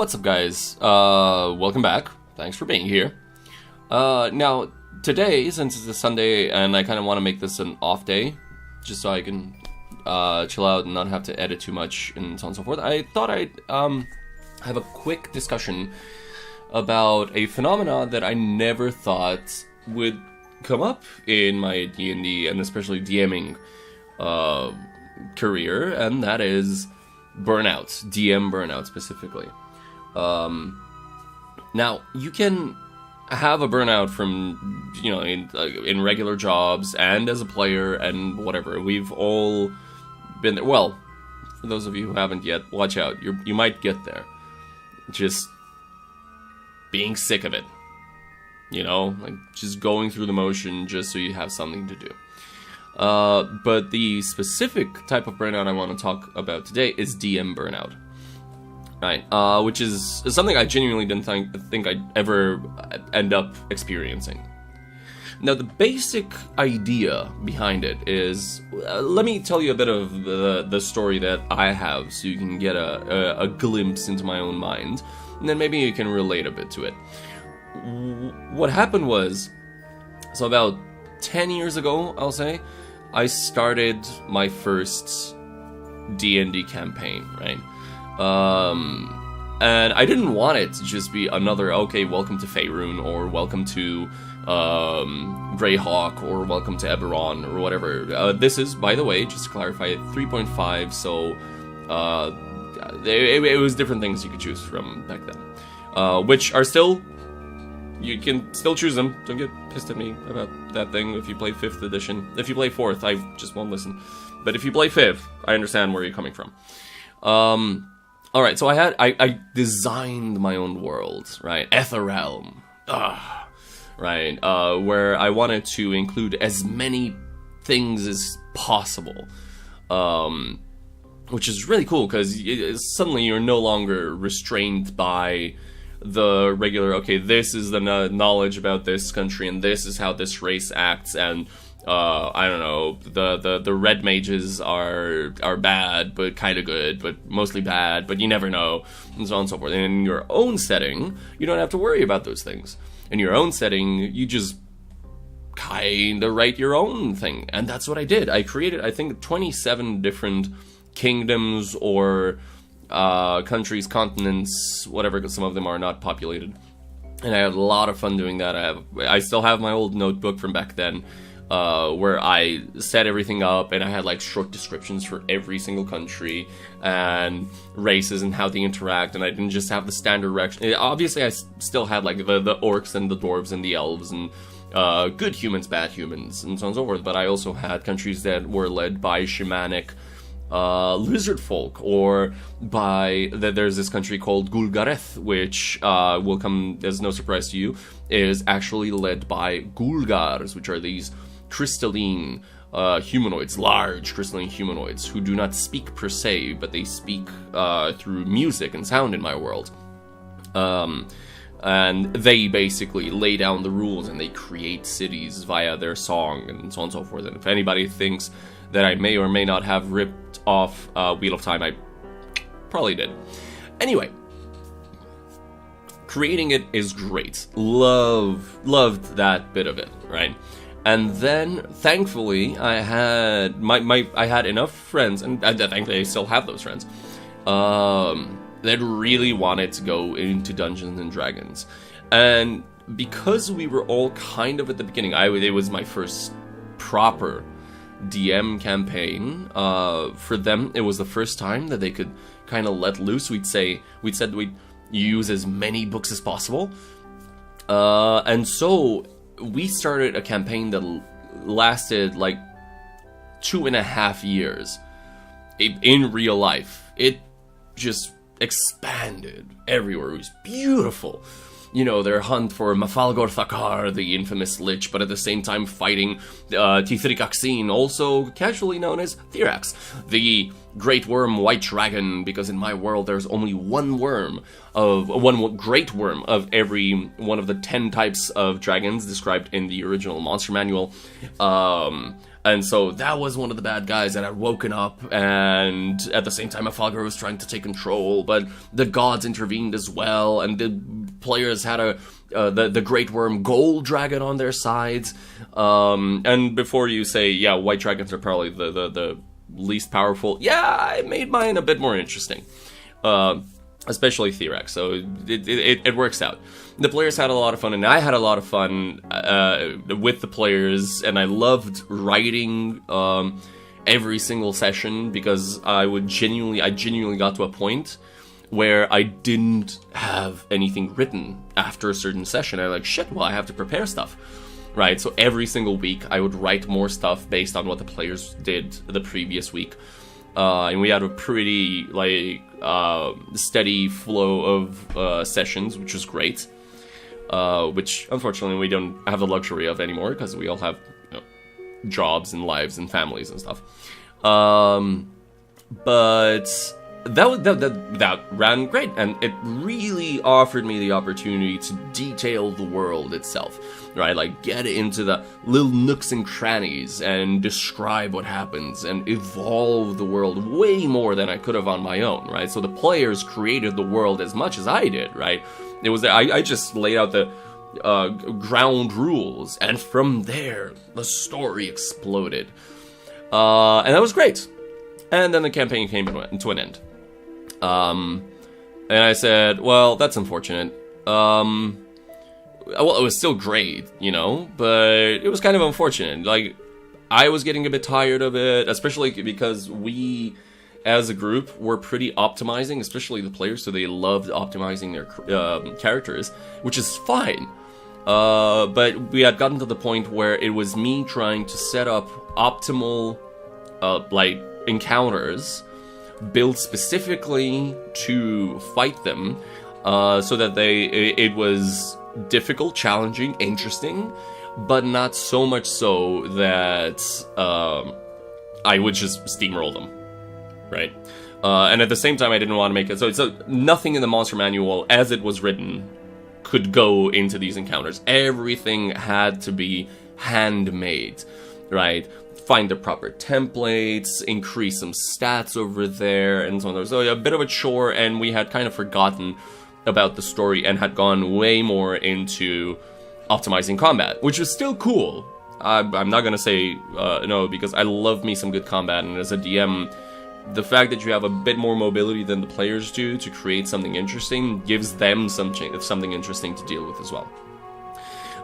What's up, guys? Welcome back. Thanks for being here. Now, today, since it's a Sunday and I kind of want to make this an off day, just so I can chill out and not have to edit too much and so on and so forth, I thought I'd have a quick discussion about a phenomena that I never thought would come up in my D&D and especially DMing career, and that is burnout, DM burnout specifically. Now, you can have a burnout from, in regular jobs and as a player and whatever. We've all been there. Well, for those of you who haven't yet, watch out. You might get there. Just being sick of it. Like just going through the motion just so you have something to do. But the specific type of burnout I want to talk about today is DM burnout. Right, which is something I genuinely didn't think I'd ever end up experiencing. Now, the basic idea behind it is, let me tell you a bit of the story that I have so you can get a glimpse into my own mind, and then maybe you can relate a bit to it. What happened was, so about 10 years ago, I'll say, I started my first D&D campaign, right? And I didn't want it to just be another, okay, welcome to Faerun, or welcome to Greyhawk, or welcome to Eberron, or whatever. This is, by the way, just to clarify, 3.5, so it was different things you could choose from back then. Which are still, you can still choose them. Don't get pissed at me about that thing if you play 5th edition. If you play 4th, I just won't listen. But if you play 5th, I understand where you're coming from. Alright, so I designed my own world, right? Aetherrealm. Right, where I wanted to include as many things as possible. Which is really cool, because suddenly you're no longer restrained by the regular, okay, this is the knowledge about this country, and this is how this race acts, and I don't know, the red mages are bad, but kind of good, but mostly bad, but you never know, and so on and so forth. And in your own setting, you don't have to worry about those things. In your own setting, you just kind of write your own thing, and that's what I did. I created, I think, 27 different kingdoms or countries, continents, whatever, because some of them are not populated. And I had a lot of fun doing that. I still have my old notebook from back then, where I set everything up, and I had like short descriptions for every single country and races and how they interact, and I didn't just have the standard obviously I still had like the orcs and the dwarves and the elves and good humans, bad humans, and so on and so forth, but I also had countries that were led by shamanic lizard folk, or by there's this country called Gulgareth, which will come as no surprise to you, is actually led by Gulgars, which are these crystalline humanoids, large crystalline humanoids, who do not speak per se, but they speak through music and sound in my world. And they basically lay down the rules, and they create cities via their song, and so on and so forth. And if anybody thinks that I may or may not have ripped off Wheel of Time, I probably did. Anyway, creating it is great. Loved that bit of it, right? And then, thankfully, I had I had enough friends, and thankfully I still have those friends, that really wanted to go into Dungeons and Dragons. And because we were all kind of at the beginning, it was my first proper DM campaign. For them, it was the first time that they could kind of let loose. We'd said we'd use as many books as possible, and so we started a campaign that lasted like 2.5 years in real life. It just expanded everywhere. It was beautiful. their hunt for Mafalgor Thakar, the infamous Lich, but at the same time fighting Tithrikaxin, also casually known as Thirax, the Great Worm White Dragon, because in my world there's only one great worm of every one of the 10 types of dragons described in the original Monster Manual. And so that was one of the bad guys that had woken up, and at the same time Mafalgor was trying to take control, but the gods intervened as well, and the players had the Great Worm Gold Dragon on their sides. And before you say, yeah, white dragons are probably the least powerful, yeah, I made mine a bit more interesting. Especially Thirax, so it works out. The players had a lot of fun, and I had a lot of fun with the players, and I loved writing every single session, because I genuinely got to a point where I didn't have anything written after a certain session. I I have to prepare stuff, right? So every single week I would write more stuff based on what the players did the previous week. And we had a pretty steady flow of sessions, which was great. Which unfortunately we don't have the luxury of anymore, because we all have jobs and lives and families and stuff. But that ran great, and it really offered me the opportunity to detail the world itself, right? Like, get into the little nooks and crannies and describe what happens and evolve the world way more than I could have on my own, right? So the players created the world as much as I did, right? It was I just laid out the ground rules, and from there the story exploded, and that was great. And then the campaign came to an end. And I said, well, that's unfortunate. Well, it was still great, but it was kind of unfortunate. Like, I was getting a bit tired of it, especially because we, as a group, were pretty optimizing, especially the players, so they loved optimizing their characters, which is fine. But we had gotten to the point where it was me trying to set up optimal, encounters built specifically to fight them, so that it was difficult, challenging, interesting, but not so much so that I would just steamroll them, right? And at the same time, I didn't want to make it so nothing in the Monster Manual as it was written could go into these encounters. Everything had to be handmade, right? Find the proper templates, increase some stats over there, and so on. So a bit of a chore, and we had kind of forgotten about the story and had gone way more into optimizing combat, which was still cool. I'm not gonna say no, because I love me some good combat, and as a DM, the fact that you have a bit more mobility than the players do to create something interesting gives them something interesting to deal with as well.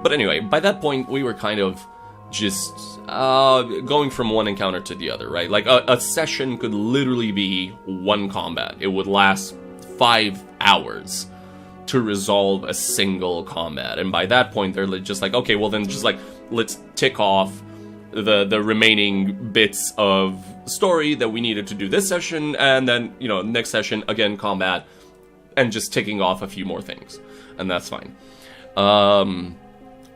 But anyway, by that point, we were kind of just going from one encounter to the other, right? Like, a session could literally be one combat. It would last 5 hours to resolve a single combat, and by that point, they're just like, okay, well then just let's tick off the remaining bits of story that we needed to do this session, and then, next session, again, combat, and just ticking off a few more things, and that's fine.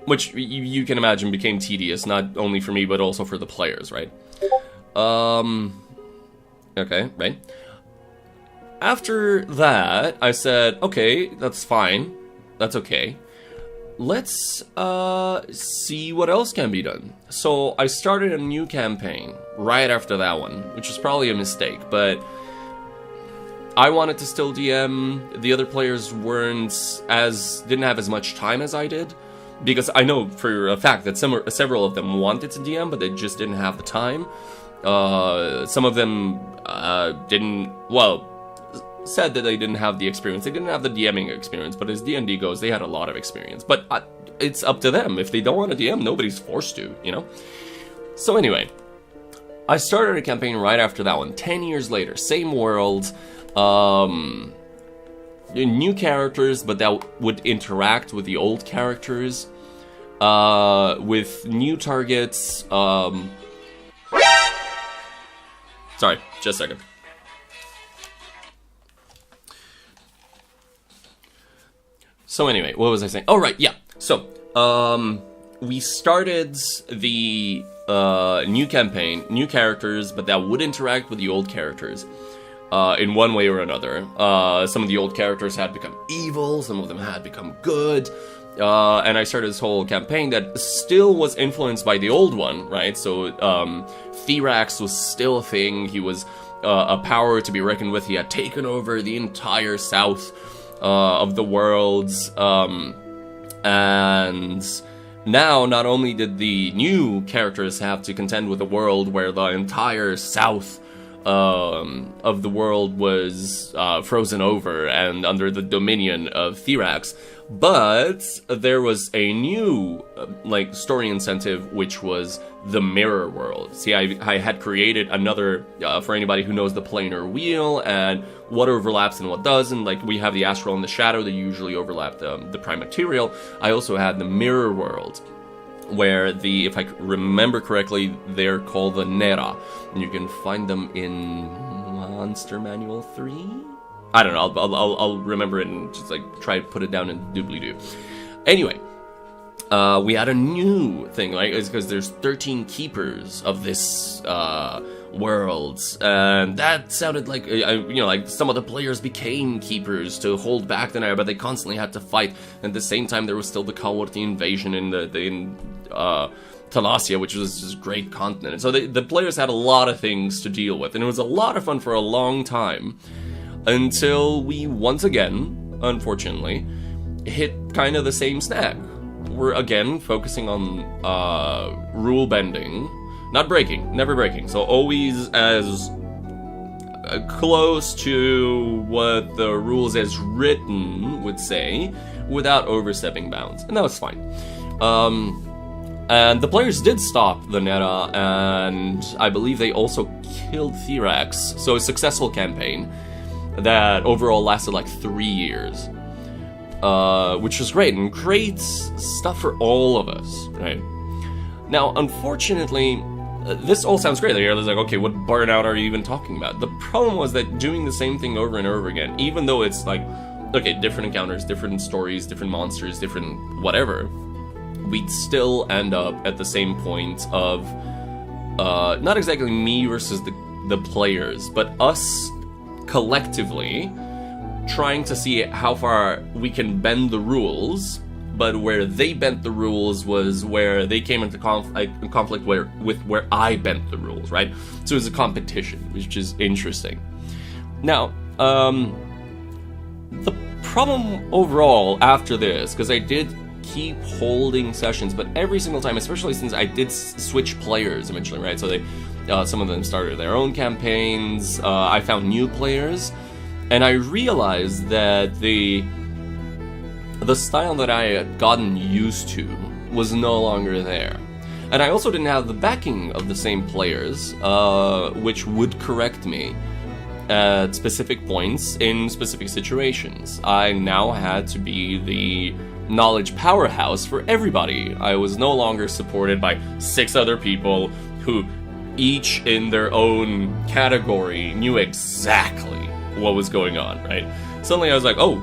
Which you can imagine became tedious, not only for me, but also for the players, right? Okay, right? After that, I said, okay, that's fine. That's okay. Let's see what else can be done. So I started a new campaign right after that one, which was probably a mistake, but I wanted to still DM. The other players didn't have as much time as I did, because I know for a fact that several of them wanted to DM, but they just didn't have the time. Some of them said that they didn't have the experience. They didn't have the DMing experience, but as D&D goes, they had a lot of experience. But it's up to them. If they don't want to DM, nobody's forced to, So anyway, I started a campaign right after that one. 10 years later, same world, new characters, but that would interact with the old characters, with new targets. Sorry, just a second. So anyway, what was I saying? Oh, right, yeah. So, we started the new campaign, new characters, but that would interact with the old characters in one way or another. Some of the old characters had become evil, some of them had become good, and I started this whole campaign that still was influenced by the old one, right? So, Therax was still a thing. He was a power to be reckoned with. He had taken over the entire south of the worlds, and now not only did the new characters have to contend with a world where the entire south of the world was frozen over and under the dominion of Therax, but there was a new story incentive, which was the mirror world. See, I had created another, for anybody who knows the planar wheel and what overlaps and what doesn't, like we have the astral and the shadow that usually overlap the prime material. I also had the mirror world, where if I remember correctly, they're called the Nera, and you can find them in Monster Manual 3? I don't know, I'll remember it and just try to put it down in doobly-doo. Anyway, we had a new thing, right? It's because there's 13 keepers of this world, and that sounded like, like some of the players became keepers to hold back the Nera, but they constantly had to fight. At the same time, there was still the Kalwarti invasion in Thalasia, which was just a great continent. And so the players had a lot of things to deal with, and it was a lot of fun for a long time, until we once again, unfortunately, hit kind of the same snag. We're again focusing on rule bending, not breaking, never breaking. So always as close to what the rules as written would say, without overstepping bounds, and that was fine. And the players did stop the Nera, and I believe they also killed Therax. So a successful campaign that overall lasted 3 years. Which was great, and great stuff for all of us, right? Now, unfortunately, this all sounds great. You're okay, what Burnout are you even talking about? The problem was that doing the same thing over and over again, even though it's okay, different encounters, different stories, different monsters, different whatever, we'd still end up at the same point of, not exactly me versus the players, but us collectively trying to see how far we can bend the rules, but where they bent the rules was where they came into conflict with where I bent the rules, right? So it was a competition, which is interesting. Now, the problem overall after this, because I did keep holding sessions, but every single time, especially since I did switch players eventually, right? So some of them started their own campaigns, I found new players, and I realized that the style that I had gotten used to was no longer there. And I also didn't have the backing of the same players, which would correct me at specific points in specific situations. I now had to be the knowledge powerhouse for everybody. I was no longer supported by 6 other people who each in their own category knew exactly what was going on, right? Suddenly I was like, oh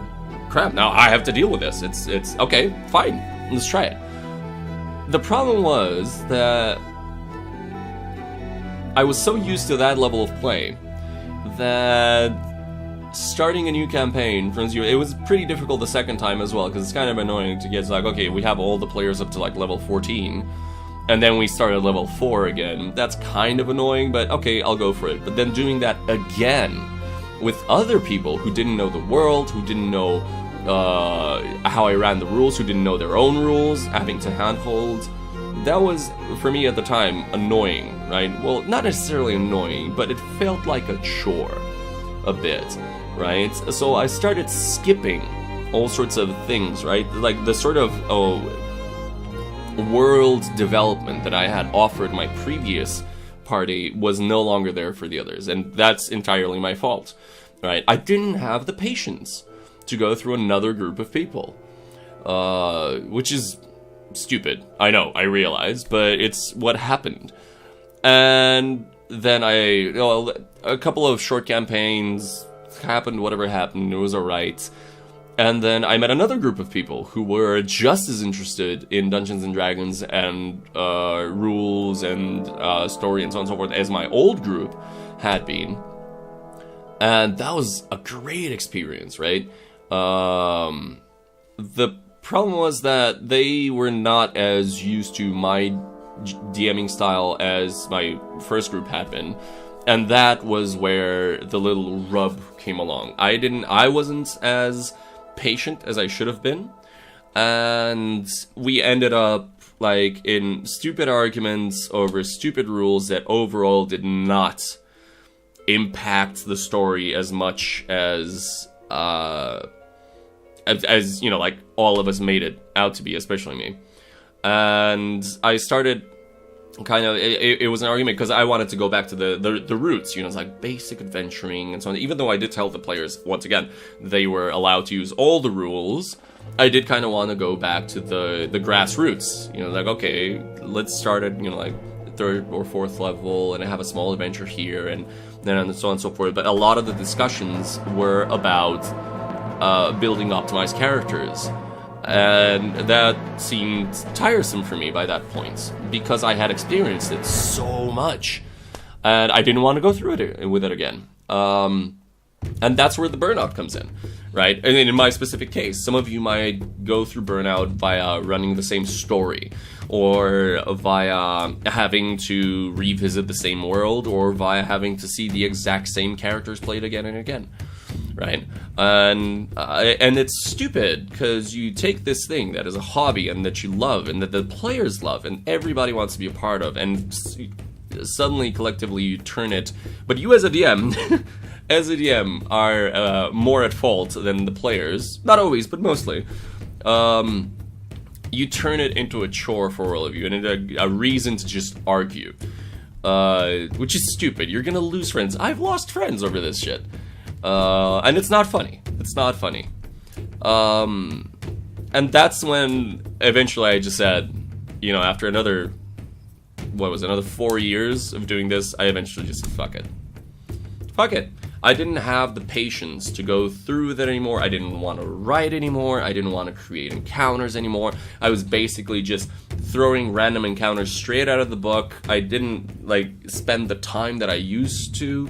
crap, now I have to deal with this. It's okay, fine, let's try it. The problem was that I was so used to that level of play that starting a new campaign, for instance, it was pretty difficult the second time as well, because it's kind of annoying to get okay, we have all the players up to level 14, and then we start at level 4 again. That's kind of annoying, but okay, I'll go for it. But then doing that again with other people who didn't know the world, who didn't know how I ran the rules, who didn't know their own rules, having to handhold, that was, for me at the time, annoying, right? Well, not necessarily annoying, but it felt like a chore a bit, right? So I started skipping all sorts of things, right? Like the sort of world development that I had offered my previous party was no longer there for the others, and that's entirely my fault, right? I didn't have the patience to go through another group of people, which is stupid. I know, I realize, but it's what happened. And then a couple of short campaigns happened, whatever happened, it was alright. And then I met another group of people who were just as interested in Dungeons and Dragons and rules and story and so on and so forth as my old group had been. And that was a great experience, right? The problem was that they were not as used to my DMing style as my first group had been. And that was where the little rub came along. I wasn't as patient as I should have been, and we ended up like in stupid arguments over stupid rules that overall did not impact the story as much as you know, like all of us made it out to be, especially me. And I started kind of, it was an argument because I wanted to go back to the roots, you know, it's like basic adventuring and so on. Even though I did tell the players, once again, they were allowed to use all the rules, I did kind of want to go back to the grassroots, you know, like, okay, let's start at, you know, like 3rd or 4th level and have a small adventure here and then and so on and so forth. But a lot of the discussions were about building optimized characters. And that seemed tiresome for me by that point, because I had experienced it so much, and I didn't want to go through it with it again. And that's where the burnout comes in, right? And in my specific case, some of you might go through burnout via running the same story, or via having to revisit the same world, or via having to see the exact same characters played again and again. Right, and it's stupid because you take this thing that is a hobby and that you love and that the players love and everybody wants to be a part of, and suddenly collectively you turn it. But you as a DM, are more at fault than the players. Not always, but mostly. You turn it into a chore for all of you and a reason to just argue, which is stupid. You're gonna lose friends. I've lost friends over this shit. And it's not funny. It's not funny. And that's when eventually I just said, you know, after another 4 years of doing this, I eventually just said, fuck it. Fuck it. I didn't have the patience to go through that anymore. I didn't want to write anymore. I didn't want to create encounters anymore. I was basically just throwing random encounters straight out of the book. I didn't, like, spend the time that I used to,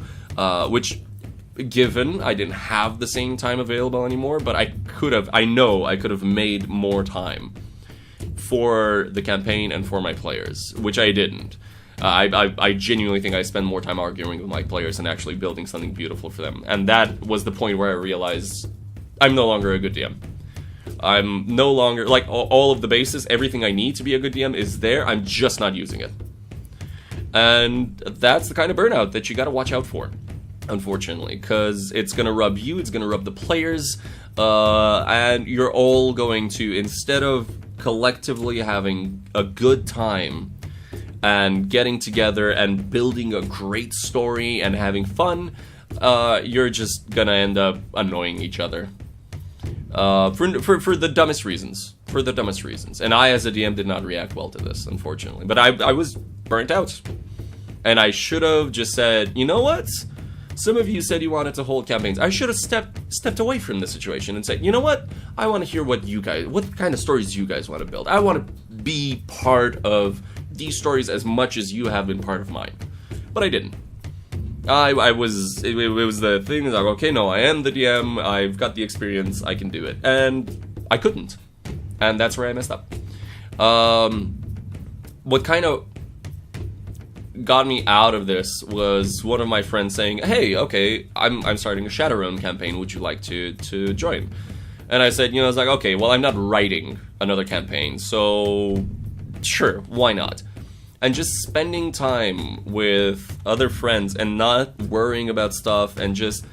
which... given I didn't have the same time available anymore, but I know I could have made more time for the campaign and for my players, which I didn't. I genuinely think I spend more time arguing with my players than actually building something beautiful for them. And that was the point where I realized I'm no longer a good DM. I'm no longer, like, all of the bases, everything I need to be a good DM is there, I'm just not using it. And that's the kind of burnout that you gotta watch out for. Unfortunately, because it's going to rub you, it's going to rub the players, and you're all going to, instead of collectively having a good time and getting together and building a great story and having fun, you're just going to end up annoying each other. For the dumbest reasons. For the dumbest reasons. And I, as a DM, did not react well to this, unfortunately. But I was burnt out. And I should have just said, you know what? Some of you said you wanted to hold campaigns. I should have stepped away from the situation and said, you know what? I want to hear what kind of stories you guys want to build. I want to be part of these stories as much as you have been part of mine. But I didn't. It was the thing like, okay, no, I am the DM. I've got the experience. I can do it. And I couldn't. And that's where I messed up. What kind of got me out of this was one of my friends saying, hey, okay, I'm starting a Shadowrun campaign, would you like to join? And I said, you know, I was like, okay, well, I'm not writing another campaign, so sure, why not? And just spending time with other friends and not worrying about stuff and just,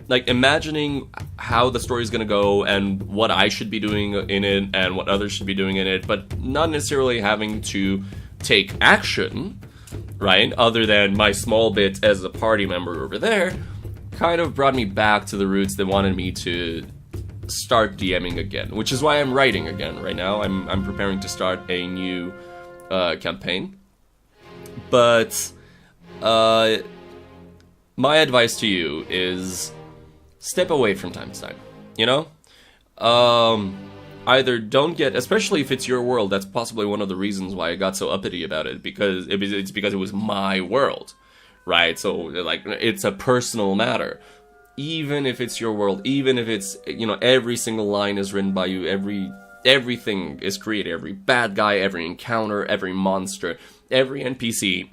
like, imagining how the story's gonna go and what I should be doing in it and what others should be doing in it, but not necessarily having to take action, right, other than my small bit as a party member over there, kind of brought me back to the roots that wanted me to start DMing again, which is why I'm writing again right now. I'm preparing to start a new campaign. But my advice to you is step away from time to time, you know? Either don't get, especially if it's your world. That's possibly one of the reasons why I got so uppity about it, because it's because it was my world, right? So like, it's a personal matter. Even if it's your world, even if it's, you know, every single line is written by you, everything is created, every bad guy, every encounter, every monster, every NPC.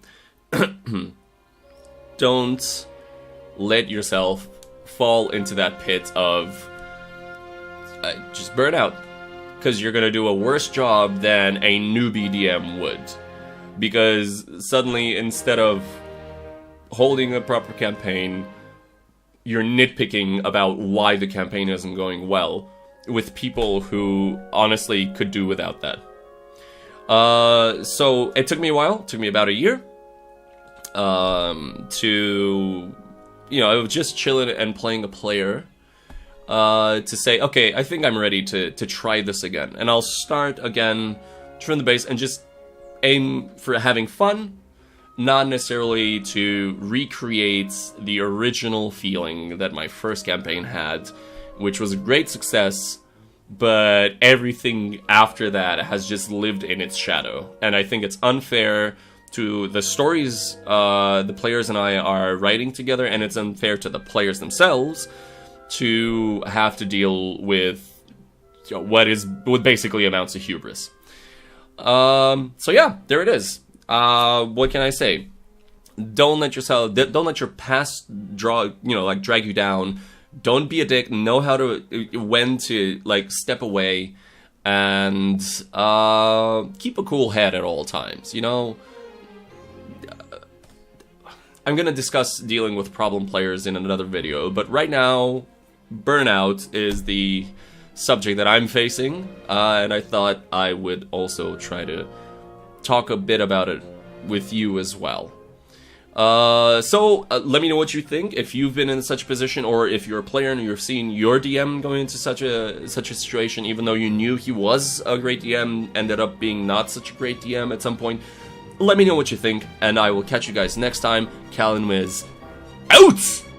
Don't let yourself fall into that pit of just burn out, because you're gonna do a worse job than a newbie DM would. Because suddenly, instead of holding a proper campaign, you're nitpicking about why the campaign isn't going well with people who honestly could do without that. So it took me a while. It took me about a year to, you know, I was just chilling and playing a player to say, okay, I think I'm ready to try this again. And I'll start again from the base and just aim for having fun, not necessarily to recreate the original feeling that my first campaign had, which was a great success, but everything after that has just lived in its shadow. And I think it's unfair to the stories the players and I are writing together, and it's unfair to the players themselves to have to deal with, you know, what basically amounts to hubris. So yeah, there it is. What can I say? Don't let your past drag you down. Don't be a dick. Know how to, when to, like, step away, and keep a cool head at all times. You know, I'm gonna discuss dealing with problem players in another video, but right now, burnout is the subject that I'm facing, and I thought I would also try to talk a bit about it with you as well. So let me know what you think, if you've been in such a position, or if you're a player and you've seen your DM going into such a situation, even though you knew he was a great DM, ended up being not such a great DM at some point. Let me know what you think, and I will catch you guys next time. calinwiz out!